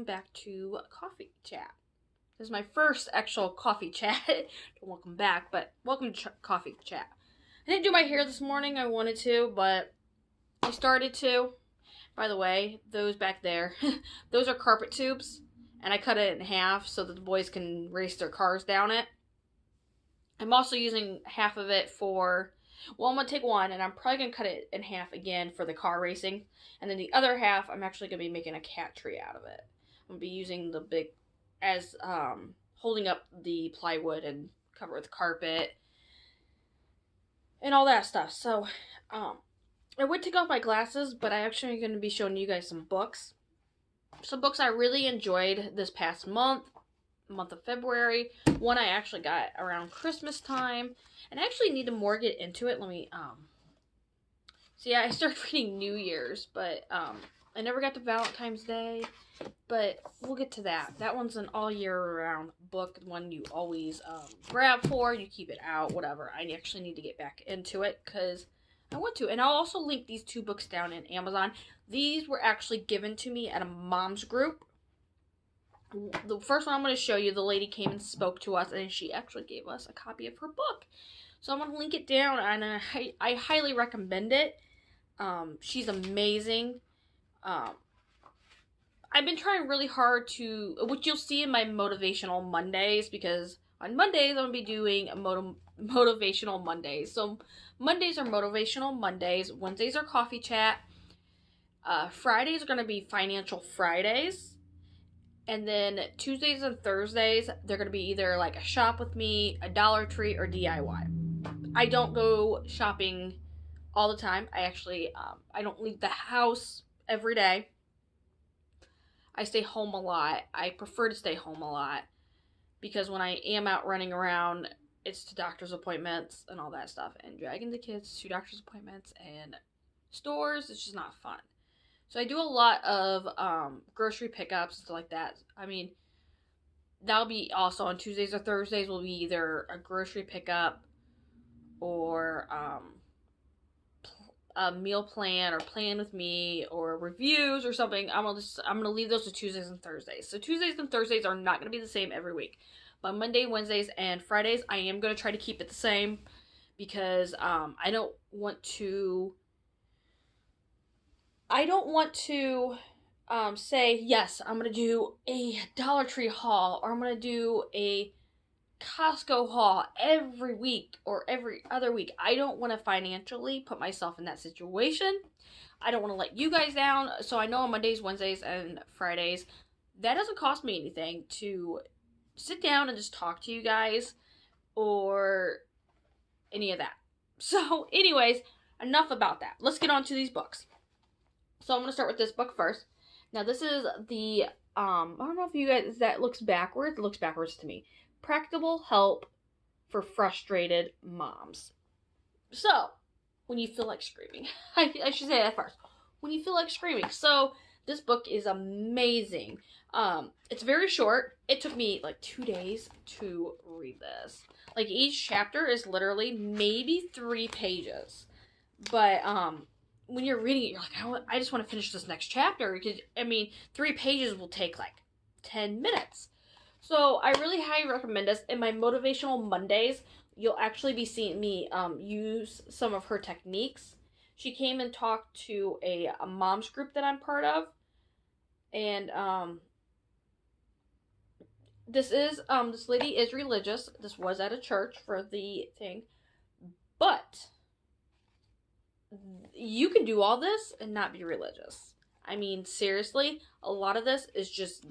welcome back to Coffee Chat. This is my first actual coffee chat. Welcome back, but welcome to Coffee Chat. I didn't do my hair this morning. I wanted to, but I started to. By the way, those back there, those are carpet tubes, and I cut it in half so that the boys can race their cars down it. I'm also using half of it for, well, I'm going to take one, and I'm probably going to cut it in half again for the car racing. And then the other half, I'm actually going to be making a cat tree out of it. I'm going to be using the big, as, holding up the plywood and cover it with carpet. And all that stuff. So, I would take off my glasses, but I actually am going to be showing you guys some books. Some books I really enjoyed this past month of February. One I actually got around Christmas time, and I actually need to more get into it. Let me, so yeah, I started reading New Year's, but, I never got to Valentine's Day, but we'll get to that. That one's an all year round book, one you always, grab for, you keep it out, whatever. I actually need to get back into it, because I want to, and I'll also link these two books down in Amazon. These were actually given to me at a mom's group. The first one I'm going to show you, the lady came and spoke to us, and she actually gave us a copy of her book. So I'm going to link it down, and I highly recommend it. She's amazing. I've been trying really hard to, which you'll see in my Motivational Mondays, because on Mondays I'm going to be doing a Motivational Mondays. So Mondays are Motivational Mondays, Wednesdays are Coffee Chat, Fridays are going to be Financial Fridays. And then Tuesdays and Thursdays, they're going to be either like a shop with me, a Dollar Tree, or DIY. I don't go shopping all the time. I actually, I don't leave the house every day. I stay home a lot. I prefer to stay home a lot because when I am out running around, it's to doctor's appointments and all that stuff. And dragging the kids to doctor's appointments and stores, it's just not fun. So I do a lot of grocery pickups and stuff like that. I mean, that'll be also on Tuesdays or Thursdays will be either a grocery pickup or a meal plan or plan with me or reviews or something. I'm gonna leave those to Tuesdays and Thursdays. So Tuesdays and Thursdays are not gonna be the same every week. But Monday, Wednesdays, and Fridays, I am gonna try to keep it the same because I don't want to say, yes, I'm going to do a Dollar Tree haul, or I'm going to do a Costco haul every week or every other week. I don't want to financially put myself in that situation. I don't want to let you guys down. So I know on Mondays, Wednesdays, and Fridays, that doesn't cost me anything to sit down and just talk to you guys or any of that. So anyways, enough about that. Let's get on to these books. So I'm going to start with this book first. Now this is the, I don't know if you guys, that looks backwards. It looks backwards to me. Practical Help for Frustrated Moms. So, when you feel like screaming. I should say that first. When you feel like screaming. So, this book is amazing. It's very short. It took me like 2 days to read this. Like each chapter is literally maybe 3 pages. But, when you're reading it, you're like, I just want to finish this next chapter. Because, I mean, 3 pages will take like 10 minutes. So, I really highly recommend this. In my Motivational Mondays, you'll actually be seeing me use some of her techniques. She came and talked to a mom's group that I'm part of. And, this lady is religious. This was at a church for the thing. But you can do all this and not be religious. I mean, seriously, a lot of this is just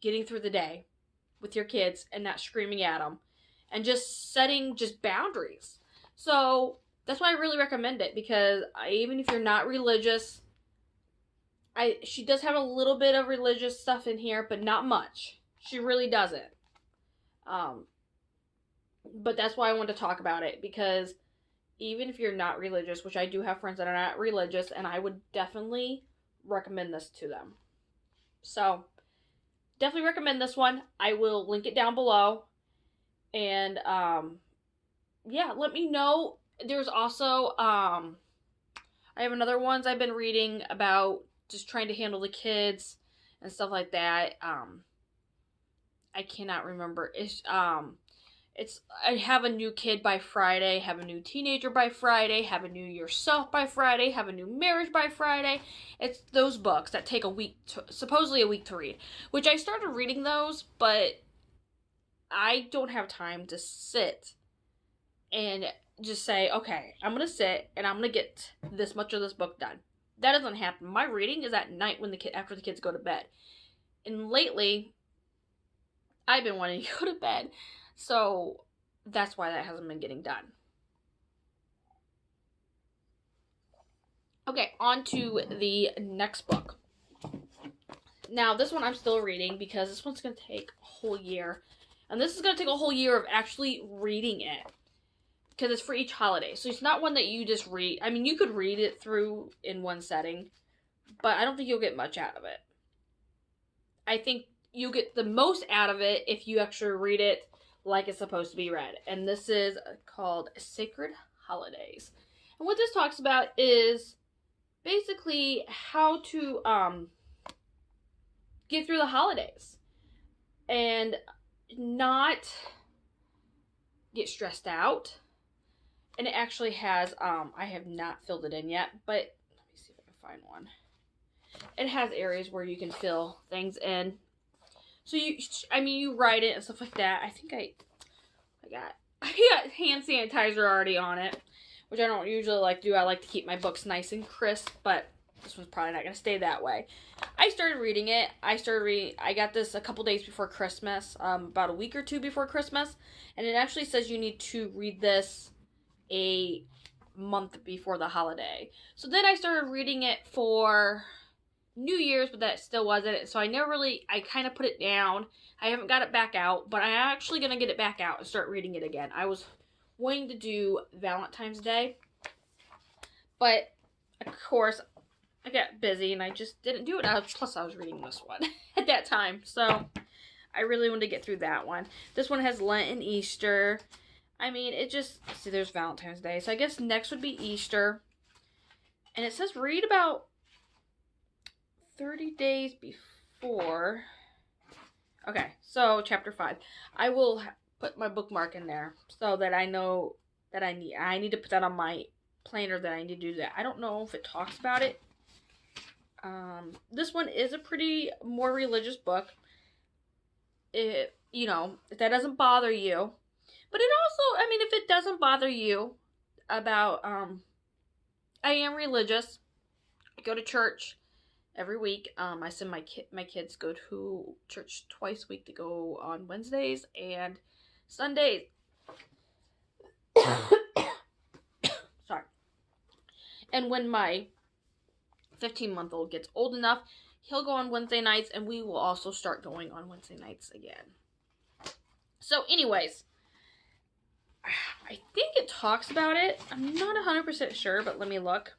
getting through the day with your kids and not screaming at them and just setting just boundaries. So that's why I really recommend it, because even if you're not religious, she does have a little bit of religious stuff in here, but not much. She really doesn't. But that's why I want to talk about it, because even if you're not religious, which I do have friends that are not religious, and I would definitely recommend this to them. So, definitely recommend this one. I will link it down below. And, yeah, let me know. There's also, I have another ones I've been reading about just trying to handle the kids and stuff like that. I cannot remember. It's I have a new kid by Friday, have a new teenager by Friday, have a new yourself by Friday, have a new marriage by Friday. It's those books that take supposedly a week to read, which I started reading those, but I don't have time to sit and just say, okay, I'm going to sit and I'm going to get this much of this book done. That doesn't happen. My reading is at night after the kids go to bed. And lately, I've been wanting to go to bed. So that's why that hasn't been getting done. Okay, on to the next book. Now, this one I'm still reading because this one's going to take a whole year. And this is going to take a whole year of actually reading it. Because it's for each holiday. So it's not one that you just read. I mean, you could read it through in one setting. But I don't think you'll get much out of it. I think you'll get the most out of it if you actually read it like it's supposed to be read. And this is called Sacred Holidays. And what this talks about is basically how to get through the holidays and not get stressed out. And it actually has, I have not filled it in yet, but let me see if I can find one. It has areas where you can fill things in. So you write it and stuff like that. I think I got hand sanitizer already on it, which I don't usually like to do. I like to keep my books nice and crisp, but this one's probably not going to stay that way. I started reading it. I got this a couple days before Christmas, about a week or two before Christmas, and it actually says you need to read this a month before the holiday. So then I started reading it for New Year's, but that still wasn't. So I kind of put it down. I haven't got it back out, but I'm actually going to get it back out and start reading it again. I was wanting to do Valentine's Day, but of course I got busy and I just didn't do it. Plus I was reading this one at that time, so I really wanted to get through that one. This one has Lent and Easter. I mean, there's Valentine's Day, so I guess next would be Easter. And it says read about 30 days before. Okay, so chapter 5. I will put my bookmark in there so that I know that I need to put that on my planner that I need to do that. I don't know if it talks about it. This one is a pretty more religious book. If that doesn't bother you. But it also, if it doesn't bother you about, I am religious. I go to church every week. I send my kids go to church twice a week. To go on Wednesdays and Sundays. Sorry. And when my 15-month-old gets old enough, he'll go on Wednesday nights, and we will also start going on Wednesday nights again. So anyways, I think it talks about it. I'm not 100% sure, but let me look.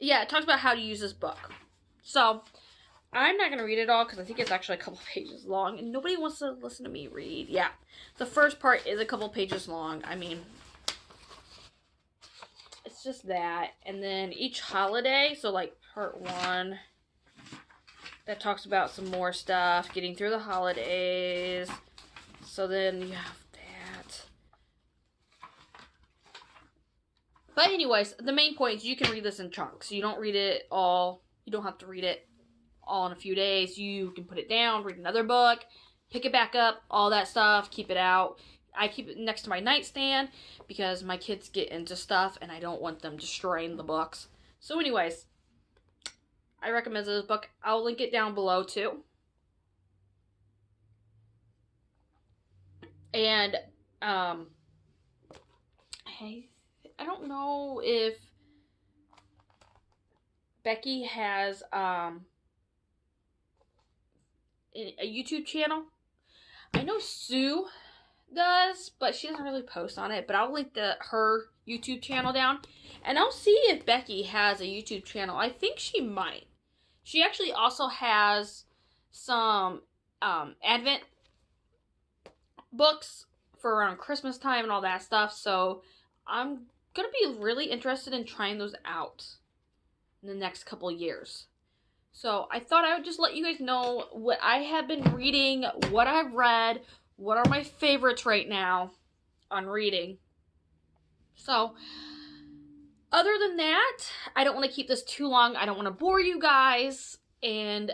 Yeah, it talks about how to use this book. So, I'm not going to read it all because I think it's actually a couple pages long. And nobody wants to listen to me read. Yeah, the first part is a couple pages long. I mean, it's just that. And then each holiday, so like part 1, that talks about some more stuff, getting through the holidays. So then you have that. But anyways, the main point is you can read this in chunks. You don't read it all. You don't have to read it all in a few days. You can put it down, read another book, pick it back up, all that stuff, keep it out. I keep it next to my nightstand because my kids get into stuff and I don't want them destroying the books. So anyways, I recommend this book. I'll link it down below too. And I don't know if Becky has a YouTube channel. I know Sue does, but she doesn't really post on it. But I'll link her YouTube channel down, and I'll see if Becky has a YouTube channel. I think she might. She actually also has some Advent books for around Christmas time and all that stuff. So I'm going to be really interested in trying those out in the next couple of years. So I thought I would just let you guys know what I have been reading, what I've read, what are my favorites right now on reading. So other than that, I don't want to keep this too long. I don't want to bore you guys. And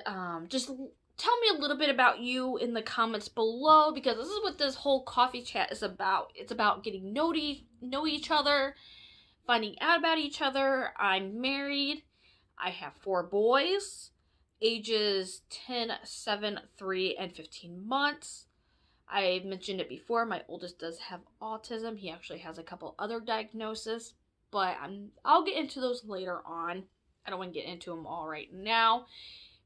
just tell me a little bit about you in the comments below, because this is what this whole coffee chat is about. It's about getting know each other, finding out about each other. I'm married. I have 4 boys, ages 10, 7, 3, and 15 months. I mentioned it before, my oldest does have autism. He actually has a couple other diagnoses, but I'll get into those later on. I don't want to get into them all right now,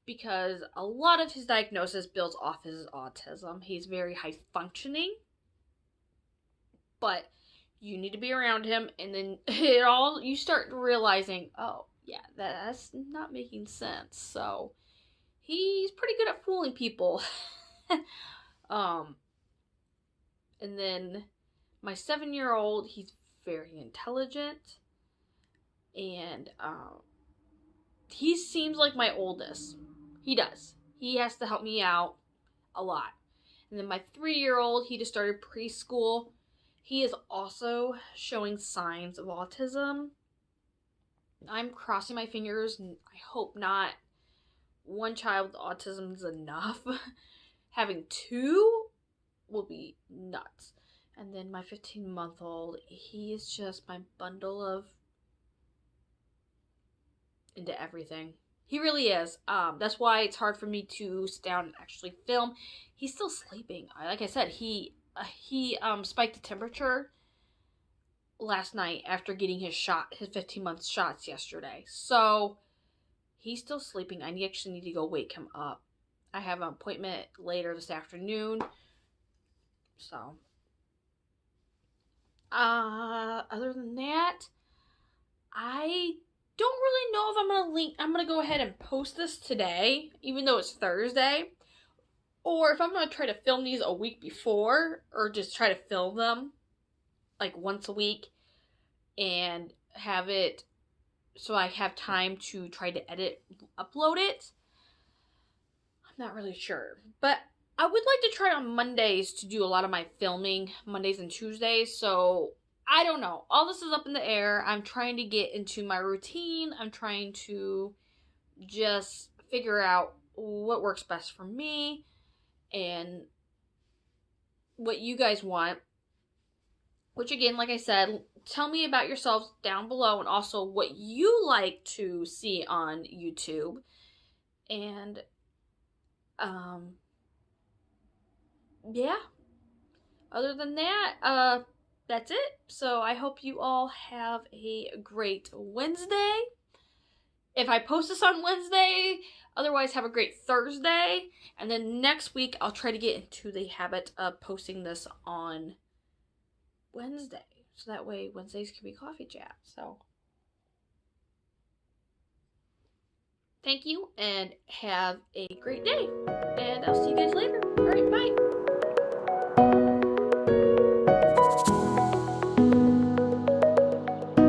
because a lot of his diagnosis builds off his autism. He's very high functioning, but you need to be around him, and then you start realizing, oh, yeah, that's not making sense. So he's pretty good at fooling people. And then my 7-year-old, he's very intelligent, and he seems like my oldest. He does. He has to help me out a lot. And then my 3-year-old, he just started preschool. He is also showing signs of autism. I'm crossing my fingers, and I hope not. 1 child with autism is enough. Having 2 will be nuts. And then my 15-month-old, he is just my bundle of into everything. He really is. That's why it's hard for me to sit down and actually film. He's still sleeping. Like I said, he spiked the temperature last night after getting his 15-month shots yesterday. So he's still sleeping. I actually need to go wake him up. I have an appointment later this afternoon. So other than that, I don't really know if I'm gonna go ahead and post this today, even though it's Thursday, or if I'm gonna try to film these a week before, or just try to film them like once a week and have it so I have time to try to upload it. I'm not really sure, but I would like to try on Mondays to do a lot of my filming, Mondays and Tuesdays. So I don't know. All this is up in the air. I'm trying to get into my routine. I'm trying to just figure out what works best for me and what you guys want. Which, again, like I said, tell me about yourselves down below, and also what you like to see on YouTube. And yeah, other than that, that's it. So I hope you all have a great Wednesday. If I post this on Wednesday, otherwise have a great Thursday. And then next week, I'll try to get into the habit of posting this on Wednesday. So that way Wednesdays can be coffee chat. So thank you and have a great day. And I'll see you guys later. All right, bye.